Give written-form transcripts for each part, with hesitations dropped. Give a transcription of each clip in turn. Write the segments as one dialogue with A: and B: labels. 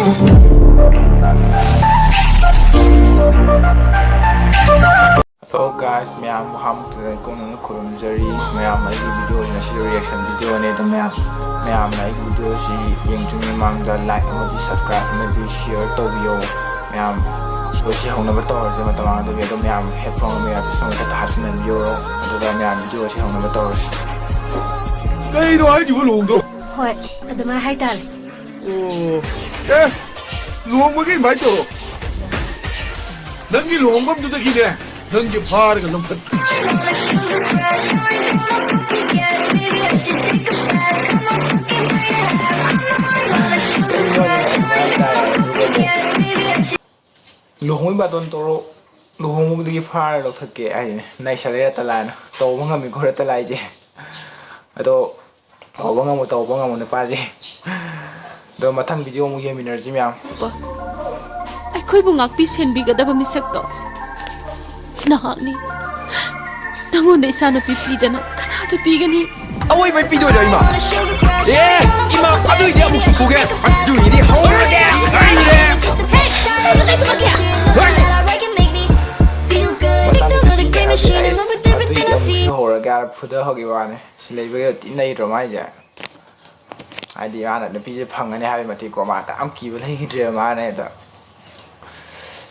A: Hello guys, ma'am, hamtuna kung kurumjari, ma'am, ay video na si reaction video na ito ma'am, ay video si yung tumimang da like mo di subscribe mo di share to video, ma'am, o si hong nabato sa matamang do video ma'am, headphone mo ya pisong kataas na video, ito da ma'am video si hong nabato.
B: Cây đó ai chịu luồng đâu?
C: Thôi, tụi mai hay tờ.
B: Ê, luồng với cái máy chỗ. Nâng cái luồng bấm cho tôi kia nè, nâng cái pha để còn nông thật.
A: Luồng với bà tôn toro, luồng với cái pha là thật kệ ai này sẽ ra ta lại, tàu bằng ngầm mình có ra ta lại chứ. Ito, tawag nga mo na pa si. Do matang video mo yung energy miyam.
D: Ay ko'y bungak pisin biga da ba misak to? Nahani. Nangunay sana pipida na kanado biga ni.
B: Away may pido na ima. Eh, ima, ano hindi ako supugan? Ano hindi horror? Ay,
D: Hey, ano kayo tumasya?
A: Horror fuda hogi wane silai ba tinai drama ja adi ana da pije phangane habi mati ko ma ta am ki ba lai drama ne da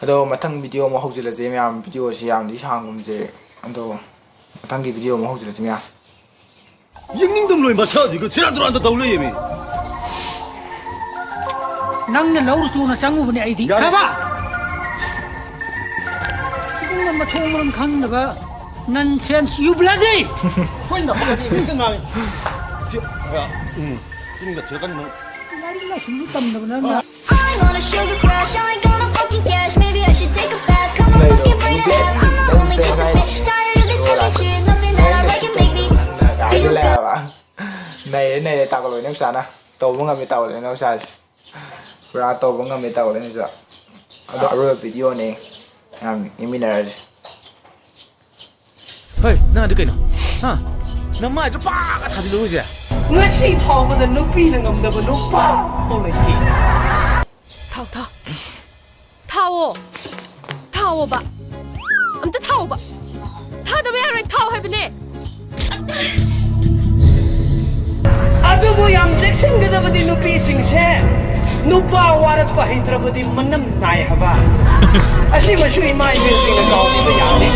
A: ado matang video mo hojila je myam video si yam di sangum je ado matang gi video mo hojila je myam
B: yung dum loi masa ji ko chira duran da dawle yemi
E: nang na laur su na changu bani aidi khaba sigum na mathong ron khang da ba nonsense you bloody
B: foi na ba ni ngi ngai 진짜 제가 뭐
E: lari na shulu tam da na
C: I want a sugar crush, I ain't gonna fucking cash. Maybe I should take a bath. Come on, looking for your ass. I'm the only candidate. Tired of this fucking shit. Nothing that I like can make me feel good.
A: này tao có lỗi ném sàn á tàu vẫn ngâm tàu lên nấu sàn ra tàu vẫn ngâm tàu lên giờ đó rồi video này iminar
B: hey na được cái nào ha na mai nó ba cái thằng gì luôn vậy
E: ngasi thong da nupi na ngam da ba nupa o le ki
D: 타워 봐. 아무튼 타워 봐. 타도 왜 하래 타워 해보네.
E: adu bo yam section ga da ba di nupi sing se nupa warat pa hindra ba di manam nai haba asi ma shui mai bi sing na kaw ni ba ya ne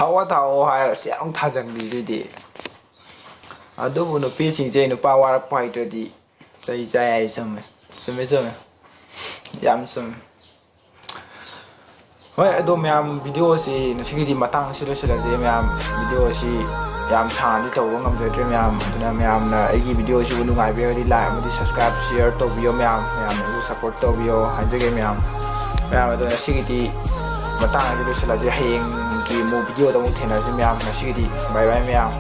A: 타워 할 쌍 타장리들이 아도부는 피싱제 누파 와락 파이터디 자이자야 있으면 스메스면 얌섬 왜 아도 ям 비디오시 나시기디 마땅 실어실어지 ям 비디오시 ям 차니 또 원감제 ям 그나 ям나 아기 비디오시 우는 아이베리 라이크 뭐 subscribe share 또 비오 ям 우리 support 또 비오 한저게 ям 아도 나시기디 마땅 실어실어지 행 뭐 비디오 도 못 해나지 ям 나시기디 바이바이 ям